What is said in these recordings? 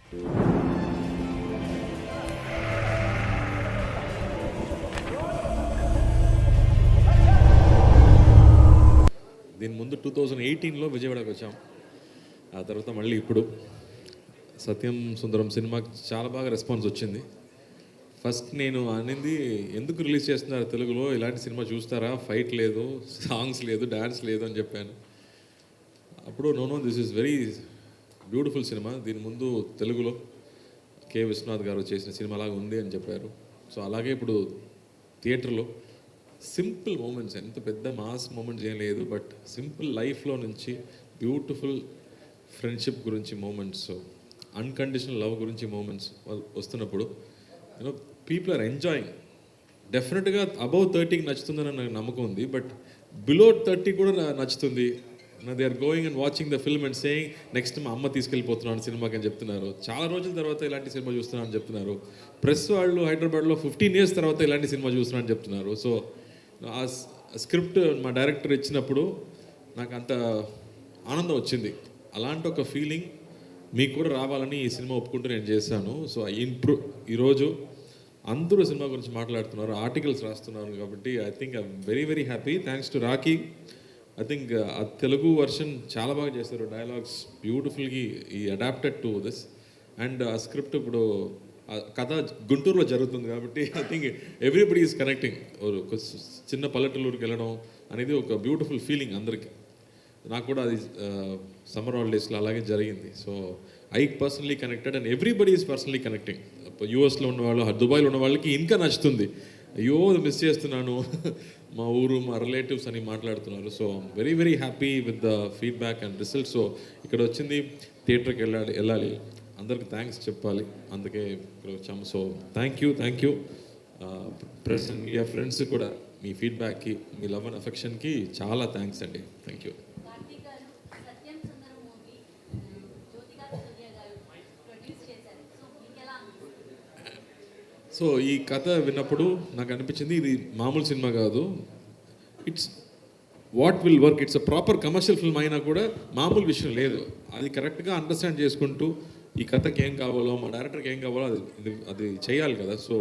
దీని ముందు 2018లో విజయవాడకు వచ్చాం. ఆ తర్వాత మళ్ళీ ఇప్పుడు సత్యం సుందరం సినిమాకి చాలా బాగా రెస్పాన్స్ వచ్చింది. ఫస్ట్ నేను అనింది, ఎందుకు రిలీజ్ చేస్తున్నారు తెలుగులో, ఇలాంటి సినిమా చూస్తారా, ఫైట్ లేదు, సాంగ్స్ లేదు, డ్యాన్స్ లేదు అని చెప్పాను. అప్పుడు no this is very beautiful cinema, దీని ముందు తెలుగులో కె విశ్వనాథ్ గారు చేసిన సినిమా లాగా ఉంది అని చెప్పారు. సో అలాగే ఇప్పుడు థియేటర్లో సింపుల్ మూమెంట్స్, ఎంత పెద్ద మాస్ మూమెంట్స్ ఏం లేదు, బట్ సింపుల్ లైఫ్లో నుంచి బ్యూటిఫుల్ ఫ్రెండ్షిప్ గురించి మూమెంట్స్, అన్కండిషనల్ లవ్ గురించి మూమెంట్స్ వస్తున్నప్పుడు యూనో పీపుల్ ఆర్ ఎంజాయింగ్. డెఫినెట్గా అబౌవ్ 30కి నచ్చుతుందని నాకు నమ్మకం ఉంది, బట్ బిలో 30 కూడా నచ్చుతుంది. They are going and watching the film and saying next మా అమ్మ తీసుకెళ్ళిపోతున్నాను సినిమాకి అని చెప్తున్నారు. చాలా రోజుల తర్వాత ఇలాంటి సినిమా చూస్తున్నాను అని చెప్తున్నారు. ప్రెస్ వాళ్ళు హైదరాబాద్లో 15 years తర్వాత ఇలాంటి సినిమా చూస్తున్నాను అని చెప్తున్నారు. సో ఆ స్క్రిప్ట్ మా డైరెక్టర్ ఇచ్చినప్పుడు నాకు అంత ఆనందం వచ్చింది. అలాంటి ఒక ఫీలింగ్ మీకు కూడా రావాలని ఈ సినిమా ఒప్పుకుంటూ నేను చేశాను. సో ఈరోజు అందరూ సినిమా గురించి మాట్లాడుతున్నారు, ఆర్టికల్స్ రాస్తున్నారు, కాబట్టి I think I'm very very happy. Thanks to Rocky. I think ఆ తెలుగు వర్షన్ చాలా బాగా చేశారు, డైలాగ్స్ బ్యూటిఫుల్గా ఈ అడాప్టెడ్ టు దిస్. అండ్ ఆ స్క్రిప్ట్ ఇప్పుడు కథ గుంటూరులో జరుగుతుంది కాబట్టి I think everybody is connecting. ఒక చిన్న పల్లెటూరుకి వెళ్ళడం అనేది ఒక బ్యూటిఫుల్ ఫీలింగ్ అందరికీ. నాకు కూడా అది సమ్మర్ హాలిడేస్లో అలాగే జరిగింది. So I personally connected and everybody is personally connecting. యూఎస్లో ఉన్నవాళ్ళు, దుబాయ్లో ఉన్న వాళ్ళకి ఇంకా నచ్చుతుంది. అయ్యో మిస్ చేస్తున్నాను మా ఊరు, మా రిలేటివ్స్ అని మాట్లాడుతున్నారు. So very very happy with the feedback and result. So ఇక్కడ వచ్చింది థియేటర్కి వెళ్ళాలి, అందరికి థ్యాంక్స్ చెప్పాలి, అందుకే ఇక్కడ వచ్చాము. So thank you press and media friends కూడా మీ ఫీడ్బ్యాక్కి, మీ లవ్ అండ్ అఫెక్షన్కి చాలా థ్యాంక్స్ అండి. Thank you. సో ఈ కథ విన్నప్పుడు నాకు అనిపించింది, ఇది మామూలు సినిమా కాదు, it's what will work. It's a proper commercial film అయినా కూడా మామూలు విషయం లేదు. అది కరెక్ట్గా అండర్స్టాండ్ చేసుకుంటూ ఈ కథకి ఏం కావాలో, మా డైరెక్టర్కి ఏం కావాలో అది చేయాలి కదా. సో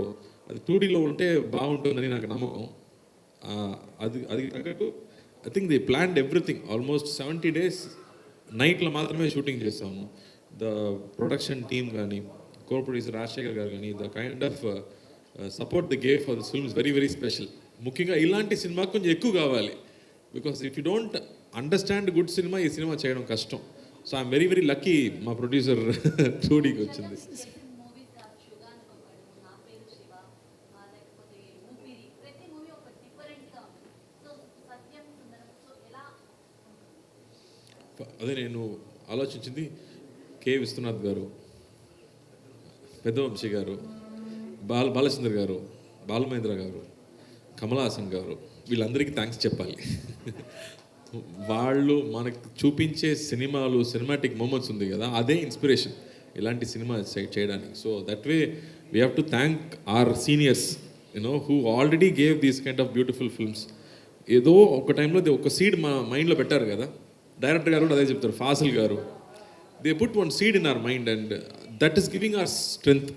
అది 2Dలో ఉంటే బాగుంటుందని నాకు నమ్మకం. అది తగ్గట్టు I think the planned everything. Almost 70 days నైట్లో మాత్రమే షూటింగ్ చేస్తాము. ద ప్రొడక్షన్ టీమ్ కానీ, కో ప్రొడ్యూసర్ రాజశేఖర్ గారు కానీ, the kind of support the gave for this film is very very special. ముఖ్యంగా ఇలాంటి సినిమా కొంచెం ఎక్కువ కావాలి, because if you don't understand good cinema, ఈ సినిమా చేయడం కష్టం. So I'm very very lucky మా ప్రొడ్యూసర్ 2Dకి వచ్చింది. అదే నేను ఆలోచించింది, కె విశ్వనాథ్ గారు, పెద్దవంశీ గారు, బాలచంద్ర గారు, బాలమహేంద్ర గారు, కమల్ హాసన్ గారు, వీళ్ళందరికీ థ్యాంక్స్ చెప్పాలి. వాళ్ళు మనకు చూపించే సినిమాలు, సినిమాటిక్ మూమెంట్స్ ఉంది కదా, అదే ఇన్స్పిరేషన్ ఇలాంటి సినిమా చేయడానికి. So that way we have to thank our seniors who already gave these kind of beautiful films. ఏదో ఒక టైంలో ఒక సీడ్ మా మైండ్లో పెట్టారు కదా, డైరెక్టర్ గారు కూడా అదే చెప్తారు, ఫాసిల్ గారు. They put one seed in our mind and that is giving hour strength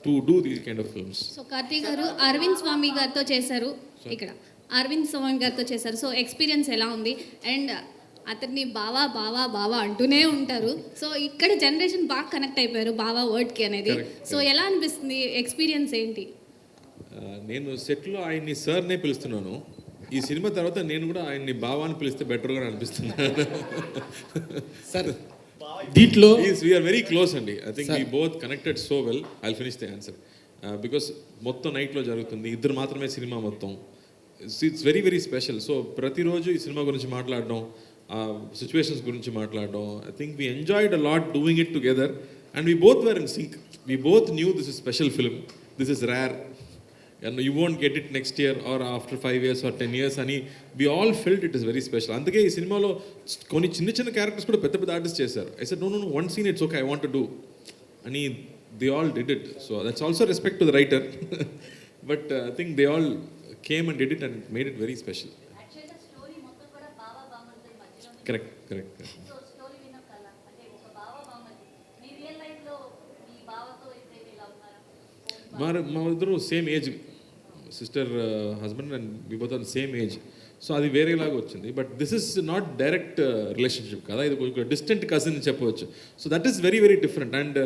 to do these kind of films. So Karthik గారు అరవింద్ స్వామి గారితో చేశారు, ఇక్కడ అరవింద్ స్వామి గారితో చేశారు. సో ఎక్స్పీరియన్స్ ఎలా ఉంది? అండ్ అతన్ని బావా బావా బావా అంటూనే ఉంటారు. సో ఇక్కడ జనరేషన్ బాగా కనెక్ట్ అయిపోయారు బావా వర్డ్కి అనేది. సో ఎలా అనిపిస్తుంది, ఎక్స్పీరియన్స్ ఏంటి? నేను సెట్లో ఆయన్ని సార్నే పిలుస్తున్నాను. ఈ సినిమా తర్వాత నేను కూడా ఆయన్ని బావా అని పిలిస్తే బెటర్గా అనిపిస్తున్నాను. సార్ దీంట్లో వీఆర్ వెరీ క్లోజ్ అండి. I think we both connected so well. I finish the answer because మొత్తం నైట్లో జరుగుతుంది, ఇద్దరు మాత్రమే సినిమా మొత్తం. It's very very special. So ప్రతిరోజు ఈ సినిమా గురించి మాట్లాడడం, సిచ్యువేషన్స్ గురించి మాట్లాడడం, I think we enjoyed a lot doing it together and we both were in sync. We both knew this is special film, this is rare and you won't get it next year or after 5 years or 10 years అని we all felt it is very special. అందుకే ఈ సినిమాలో కొన్ని చిన్న చిన్న characters కూడా పెద్ద పెద్ద ఆర్టిస్ట్ చేశారు. I said no one scene it's okay, I want to do అని they all did it. So that's also respect to the writer but I think they all came and did it and made it very special. Actually the story మొత్తం కూడా బావా బామర్ది మధ్యలో correct so story విన్న కల అంటే ఒక బావా బామర్ది మీ రియల్ లైఫ్ లో మా ఇద్దరు same age, sister husband and we both are same age. So అది వేరేలాగా వచ్చింది. But this is not direct relationship కదా, ఇది ఒక డిస్టెంట్ కజిన్ చెప్పవచ్చు. So that is very very different. And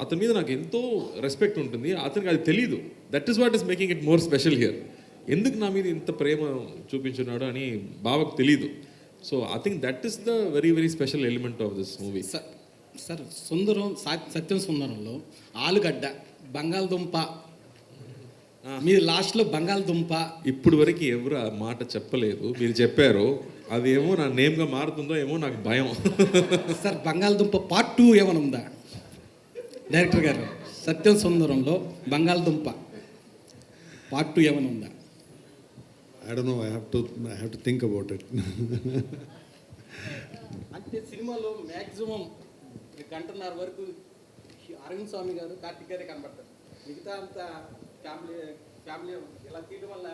అతని మీద నాకు ఎంతో రెస్పెక్ట్ ఉంటుంది, అతనికి అది తెలీదు. That is what is making it more special here. ఎందుకు నా మీద ఇంత ప్రేమ చూపించున్నాడు అని బావకు తెలీదు. So I think that is the very very special element of this movie. Sir Sundaram Satyam సుందరంలో ఆలుగడ్డ, బంగాళదుంప, మీరు లాస్ట్లో బంగాళదుంప. ఇప్పుడు వరకు ఎవరు ఆ మాట చెప్పలేదు, మీరు చెప్పారు. అది ఏమో నా నేమ్గా మారుతుందో ఏమో నాకు భయం. సార్ బంగాళదుంప పార్ట్ 2 ఏమైనా ఉందా డైరెక్టర్ గారు? సత్యం సుందరంలో బంగాళదుంప పార్ట్ 2 ఏమైనా ఉందా? I don't know. I have to think about it. అంటే సినిమాలో మ్యాక్సిమం గంటన్నర వరకు అరవింద్ స్వామి గారు, కార్తిక్ గారే కనబడతారు. మిగతా అంతా ఫ్యామిలీ ఇలా తీయడం వల్ల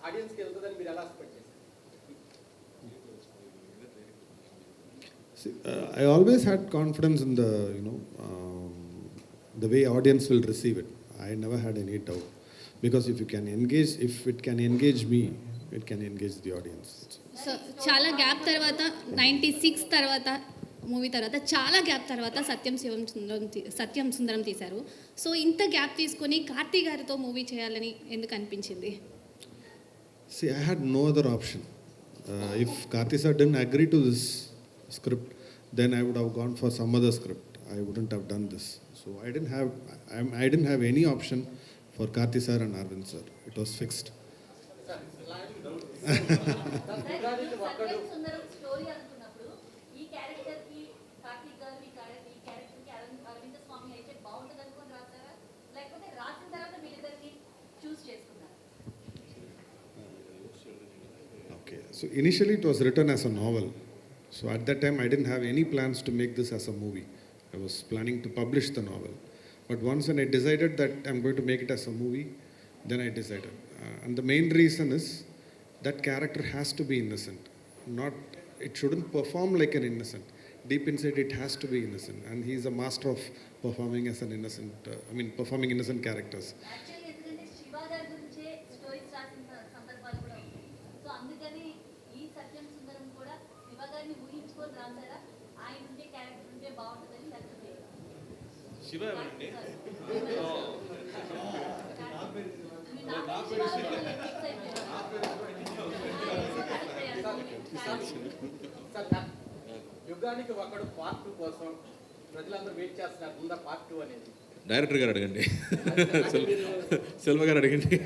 ఆడియన్స్కి వెళ్తుందని మీరు ఎలా ఎక్స్పెక్ట్ చేస్తారు? See, I always had confidence in the way audience will receive it. I never had any doubt, because if it can engage me, it can engage the audience. So చాలా gap తర్వాత 96 తర్వాత movie తర్వాత చాలా gap తర్వాత సత్యం సుందరం తీశారు. So ఇంత gap తీసుకొని కార్తీ గారితో మూవీ చేయాలని ఎందుకు అనిపించింది? See, I had no other option. If Karthi sir didn't agree to this script, then I would have gone for some other script. I wouldn't have done this. So I didn't have any option for Karthi sir and Arvind sir. It was fixed. Satyam Sundaram story అనుకున్నప్పుడు ఈ character కి కార్తీక్ గారు ఈ character కి అరవింద స్వామి అయితే బాగుంటుంది అనుకుని రాస్తారా, లేకపోతే రాసిన తర్వాత వీళ్ళిద్దరికి చూస్ చేసుకున్నారా? Okay. So initially it was written as a novel. So at that time I didn't have any plans to make this as a movie. I was planning to publish the novel. But once when I decided that I'm going to make it as a movie, then I decided. And the main reason is that character has to be innocent. It shouldn't perform like an innocent. Deep inside it has to be innocent. And he's a master of performing as an innocent, performing innocent characters. Actually ఎందుకంటే శివ గారి గురించే stories రాసిన సందర్భాలు కూడా ఉన్నాయి. So అందుకని ఈ సత్యం సుందరం కూడా శివ గారిని ఊహించుకొని రాశారా, ఆయన ఉండే క్యారెక్టర్ ఉంటే బాగుంటుందని, లేకపోతే శివ ఎవరండి? సార్ యుగానికి ఒకడు పార్ట్ 2 కోసం ప్రజలందరూ వెయిట్ చేస్తున్నారు. ఉందా పార్ట్ 2 అనేది? డైరెక్టర్ గారు అడగండి, సెల్వ గారు అడగండి.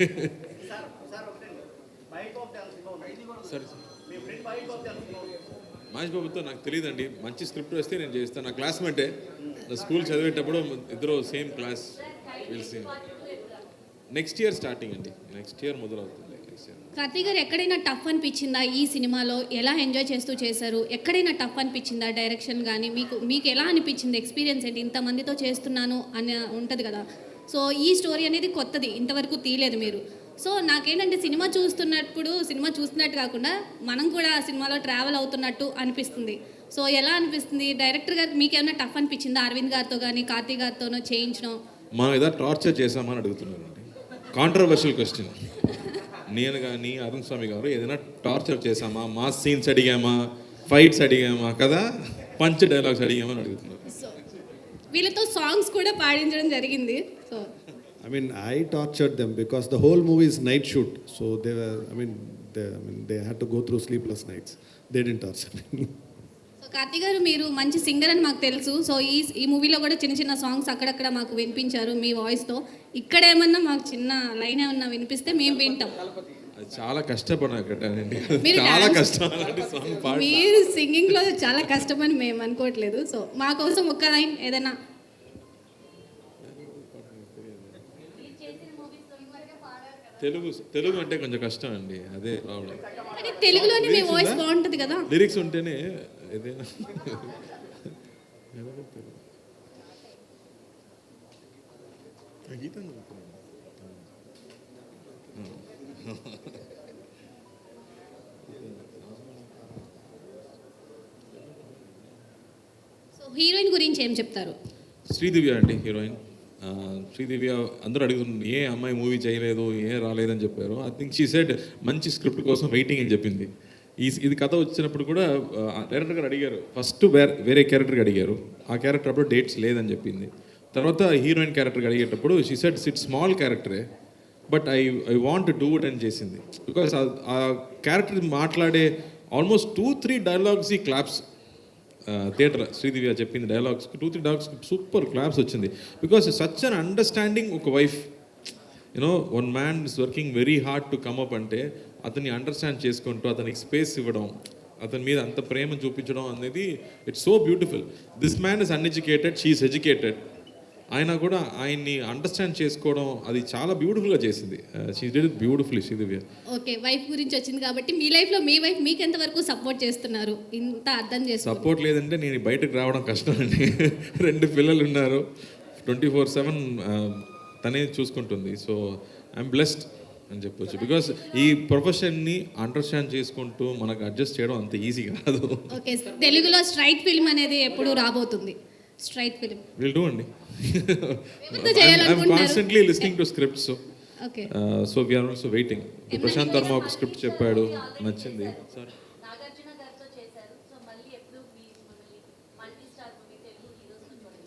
సరే మహేష్ బాబుతో నాకు తెలియదండి. మంచి స్క్రిప్ట్ వస్తే నేను చేస్తాను. నా క్లాస్మేటే, నా స్కూల్ చదివేటప్పుడు ఇద్దరు సేమ్ క్లాస్. తెలిసి నెక్స్ట్ ఇయర్ స్టార్టింగ్ అండి, నెక్స్ట్ ఇయర్ మొదలవుతుంది. నెక్స్ట్ ఇయర్ కార్తీ గారు ఎక్కడైనా టఫ్ అనిపించిందా ఈ సినిమాలో? ఎలా ఎంజాయ్ చేస్తూ చేశారు? ఎక్కడైనా టఫ్ అనిపించిందా డైరెక్షన్ కానీ? మీకు ఎలా అనిపించింది? ఎక్స్పీరియన్స్ ఏంటి? ఇంతమందితో చేస్తున్నాను అని ఉంటుంది కదా. సో ఈ స్టోరీ అనేది కొత్తది, ఇంతవరకు తీయలేదు మీరు. సో నాకేంటంటే సినిమా చూస్తున్నట్టు కాకుండా మనం కూడా ఆ సినిమాలో ట్రావెల్ అవుతున్నట్టు అనిపిస్తుంది. సో ఎలా అనిపిస్తుంది? డైరెక్టర్ గారు మీకు ఏమైనా టఫ్ అనిపించిందా అరవింద్ గారితో కానీ కార్తీ గారితోనో చేయించడం? మనం ఏదో టార్చర్ చేసామని అడుగుతున్నారండి. Controversial question. నేను కానీ అరుణ్ స్వామి గారు ఏదైనా టార్చర్ చేసామా? మాస్ సీన్స్ అడిగామా? ఫైట్స్ అడిగామా? కదా, పంచ్ డైలాగ్స్ అడిగామని అడుగుతున్నారు. సో వీళ్ళతో సాంగ్స్ కూడా పాడించడం జరిగింది. So I tortured them because the whole movie is night shoot. So they had to go through sleepless nights. They didn't torture me. So Karthi గారు మీరు మంచి సింగర్ అని మాకు తెలుసు. సో ఈ మూవీలో కూడా చిన్న చిన్న సాంగ్స్ అక్కడక్కడ మాకు వినిపించారు మీ వాయిస్తో. ఇక్కడ ఏమన్నా మాకు చిన్న లైన్ ఏమన్నా వినిపిస్తే మేము వింటాం. అది చాలా కష్టపడానండి, మీరు చాలా dance- కష్టం అలాంటి సాంగ్ పాడు. మీరు సింగింగ్లో చాలా కష్టమని మేము అనుకోవట్లేదు. సో మా కోసం ఒక్క లైన్ ఏదైనా. మీరు చేసిన మూవీస్లో ఇవరకే పాడారు కదా. తెలుగు అంటే కొంచెం కష్టం అండి, అదే ప్రాబ్లం. కానీ తెలుగులోనే మీ వాయిస్ బాగుంటుంది కదా. లిరిక్స్ ఉంటేనే ఏదైనా. గీతం సో హీరోయిన్ గురించి ఏం చెప్తారు? శ్రీదివ్య అండి హీరోయిన్. శ్రీదివ్య అందరూ అడుగుతున్నారు ఏ అమ్మాయి మూవీ చేయలేదు ఏ రాలేదని చెప్పారు. ఐ థింక్ షీ సెడ్ మంచి స్క్రిప్ట్ కోసం వెయిటింగ్ అని చెప్పింది. ఇది కథ వచ్చినప్పుడు కూడా డైరెక్టర్ గారు అడిగారు, ఫస్ట్ వేరే క్యారెక్టర్కి అడిగారు, ఆ క్యారెక్టర్ అప్పుడు డేట్స్ లేదని చెప్పింది. తర్వాత హీరోయిన్ క్యారెక్టర్కి అడిగేటప్పుడు షీ సెడ్ ఇట్స్ స్మాల్ క్యారెక్టరే but I want do it అని చేసింది. బికాస్ ఆ క్యారెక్టర్ మాట్లాడే ఆల్మోస్ట్ 2-3 డైలాగ్స్ ఈ క్లాప్స్ థియేటర్ శ్రీదివ్య చెప్పింది డైలాగ్స్కి 2-3 డైలాగ్స్కి సూపర్ క్లాప్స్ వచ్చింది. బికాస్ సచ్ అన్ అండర్స్టాండింగ్ ఒక wife, you know one man is working very hard to come up అంటే అతన్ని అండర్స్టాండ్ చేసుకుంటూ అతనికి స్పేస్ ఇవ్వడం, అతని మీద అంత ప్రేమ చూపించడం అనేది it's so beautiful. This man is uneducated, she is educated. ఆయన కూడా ఆయన్ని అండర్స్టాండ్ చేసుకోవడం అది చాలా బ్యూటిఫుల్గా చేసింది. She did it beautifully Sridivya. Okay, wife గురించి వచ్చింది కాబట్టి మీ లైఫ్లో మీ వైఫ్ మీకు ఎంతవరకు సపోర్ట్ చేస్తున్నారు? ఇంత అర్థం చేసుకో. సపోర్ట్ లేదంటే నేను బయటకు రావడం కష్టం అండి. 2 పిల్లలు ఉన్నారు, 24/7 తనే చూసుకుంటుంది. సో ఐఎమ్ బ్లెస్డ్ అని చెప్పొచ్చు. బికాస్ ఈ ప్రొఫెషన్ని అండర్స్టాండ్ చేసుకుంటూ మనకు అడ్జస్ట్ చేయడం అంత ఈజీ కాదు. ఓకే, తెలుగులో స్ట్రైట్ ఫిల్మ్ అనేది ఎప్పుడు రాబోతుంది? స్ట్రైట్ ఫిల్మ్ విల్ డూ అండి. ఎవరితో చేయాలనుకుంటున్నారు? I'm constantly listening to scripts. Okay, so we are also waiting. Prasanth Varma ఒక స్క్రిప్ట్ చెప్పాడు, నచ్చింది. సారీ, నాగార్జున గారితో చేశారు. సో మళ్ళీ ఎప్పుడు మీ multi star movie Telugu heroes చూడండి.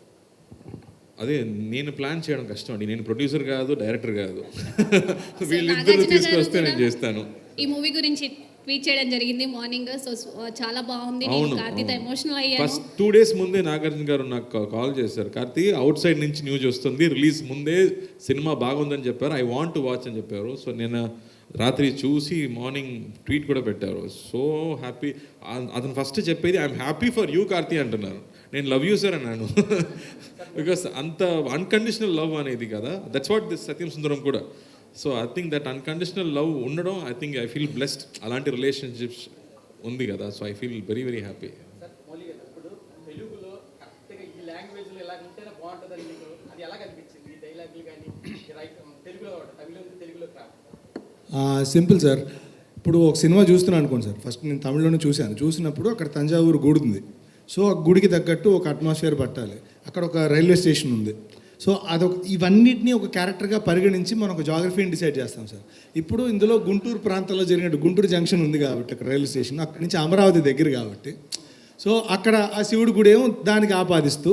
అదే నేను ప్లాన్ చేయడం కష్టం అండి. నేను ప్రొడ్యూసర్ కాదు, డైరెక్టర్ కాదు. నాగార్జున వీళ్ళిద్దరు గారు తీసుకొస్తే కూడా నేను చేస్తాను. ఈ మూవీ గురించి ట్వీట్ చేయడం జరిగింది మార్నింగ్. సో చాలా బాగుంది, నేను అవును, కార్తీతో ఎమోషనల్ అయ్యాను. ఫస్ట్ 2 days ముందే నాగార్జున గారు నాకు కాల్ చేశారు, కార్తీ అవుట్ సైడ్ నుంచి న్యూస్ వస్తుంది, రిలీజ్ ముందే సినిమా బాగుందని చెప్పారు, ఐ వాంట్ టు వాచ్ అని చెప్పారు. సో నేను రాత్రి చూసి మార్నింగ్ ట్వీట్ కూడా పెట్టారు. So happy. అతను ఫస్ట్ చెప్పేది I'm happy for you Karthi అంటున్నారు. నేను లవ్ యూ సార్ అన్నాను. బికాస్ అంత అన్కండిషనల్ లవ్ అనేది కదా, దట్స్ వాట్ దిస్ సత్యం సుందరం కూడా. So I think that unconditional love ఉండడం, ఐ ఫీల్ బ్లెస్డ్. అలాంటి రిలేషన్షిప్స్ ఉంది కదా, so I feel very very happy. Sir Mouli గారు, ఇప్పుడు తెలుగులో కరెక్ట్గా ఈ లాంగ్వేజ్లో ఇలా ఉంటేనే బాగుంటుందని మీకు అది ఎలా కనిపించింది? ఈ డైలాగులు కానీ తెలుగులో తెలుగులో సింపుల్ సార్. ఇప్పుడు ఒక సినిమా చూస్తున్నాను అనుకోండి సార్, ఫస్ట్ నేను తమిళ్లోనే చూసినప్పుడు అక్కడ తంజావూరు గుడి ఉంది. సో ఆ గుడికి తగ్గట్టు ఒక అట్మాస్ఫియర్ పట్టాలి. అక్కడ ఒక రైల్వే స్టేషన్ ఉంది. సో అదొక ఇవన్నిటిని ఒక క్యారెక్టర్గా పరిగణించి మనం ఒక జాగ్రఫీని డిసైడ్ చేస్తాం సార్. ఇప్పుడు ఇందులో గుంటూరు ప్రాంతంలో జరిగినట్టు గుంటూరు జంక్షన్ ఉంది కాబట్టి అక్కడ రైల్వే స్టేషన్, అక్కడి నుంచి అమరావతి దగ్గర కాబట్టి సో అక్కడ ఆ శివుడి గుడి ఏమో దానికి ఆపాదిస్తూ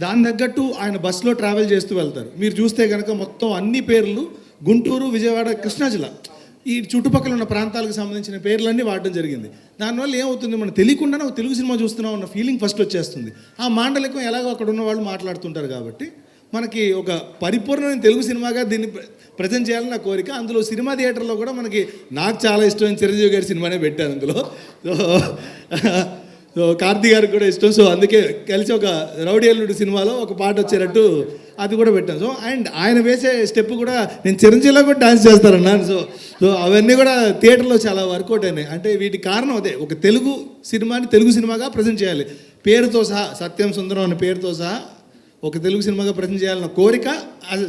దాని తగ్గట్టు ఆయన బస్సులో ట్రావెల్ చేస్తూ వెళ్తారు. మీరు చూస్తే కనుక మొత్తం అన్ని పేర్లు గుంటూరు, విజయవాడ, కృష్ణా జిల్లా ఈ చుట్టుపక్కల ఉన్న ప్రాంతాలకు సంబంధించిన పేర్లన్నీ వాడడం జరిగింది. దానివల్ల ఏమవుతుంది, మనం తెలియకుండానే ఒక తెలుగు సినిమా చూస్తున్నాం అన్న ఫీలింగ్ ఫస్ట్ వచ్చేస్తుంది. ఆ మాండలికం ఎలాగో అక్కడ ఉన్న వాళ్ళు మాట్లాడుతుంటారు కాబట్టి మనకి ఒక పరిపూర్ణమైన తెలుగు సినిమాగా దీన్ని ప్రజెంట్ చేయాలని నా కోరిక. అందులో సినిమా థియేటర్లో కూడా మనకి నాకు చాలా ఇష్టమైన చిరంజీవి గారి సినిమానే పెట్టాను అందులో. సో కార్తీ గారికి కూడా ఇష్టం. సో అందుకే కలిసి ఒక రౌడీ అల్లుడు సినిమాలో ఒక పాట వచ్చేటట్టు అది కూడా పెట్టాను. సో అండ్ ఆయన వేసే స్టెప్ కూడా నేను చిరంజీవిలో కూడా డాన్స్ చేస్తానన్నాను. సో అవన్నీ కూడా థియేటర్లో చాలా వర్కౌట్ అయినాయి. అంటే వీటికి కారణం అదే, ఒక తెలుగు సినిమాని తెలుగు సినిమాగా ప్రజెంట్ చేయాలి. పేరుతో సహా సత్యం సుందరం అనే పేరుతో సహా ఒక తెలుగు సినిమాగా ప్రజెంట్ చేయాలన్న కోరిక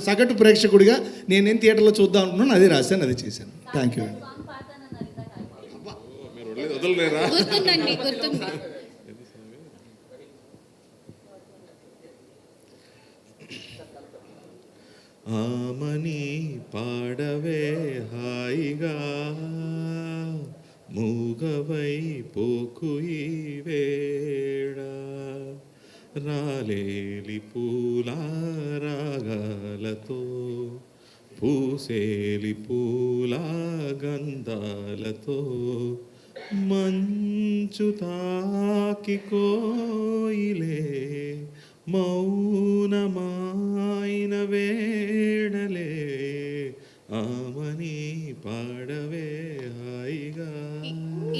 సగటు ప్రేక్షకుడిగా నేనేం థియేటర్లో చూద్దాం అనుకున్నాను, అదే రాశాను, అది చేశాను. థ్యాంక్ యూ అండి. సాంగ్ పాడతానన్నారు ఇందాక. మీరు వదలలేరా? గుర్తుందండి, గుర్తుంది. ఆమని పాడవే హాయిగా మూగవై పోకు ఈ వేళ రాలేలి పూల రాగాలతో పూసేలి పూల గంధాలతో మంచు తాకి కోయిలే మౌనమాయిన వేడలే ఆమని పాడవే హాయిగా.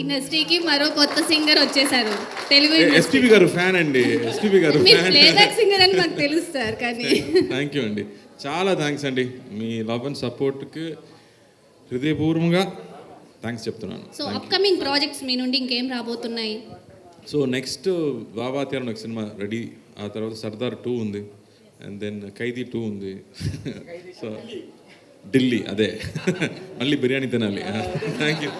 ఇండస్ట్రీకి మరో కొత్త సింగర్ వచ్చేసారు తెలుగు ఎస్పీబీ గారు ఫ్యాన్ అండి. ఎస్పీబీ గారు మీరు ఫ్యాన్. ప్లేబ్యాక్ సింగర్ అని మాకు తెలుసు సార్, కానీ థ్యాంక్ యూ అండి, చాలా థ్యాంక్స్ అండి. మీ లవ్ అండ్ సపోర్ట్కి హృదయపూర్వకంగా థ్యాంక్స్ చెప్తున్నాను. సో అప్కమింగ్ ప్రాజెక్ట్స్ మీ నుండి ఇంకేం రాబోతున్నాయి? సో నెక్స్ట్ బాబాత్యారం ఒక సినిమా రెడీ, ఆ తర్వాత సర్దార్ 2 ఉంది, అండ్ దెన్ ఖైదీ 2 ఉంది. సో ఢిల్లీ అదే మళ్ళీ బిర్యానీ తినాలి. Thank you.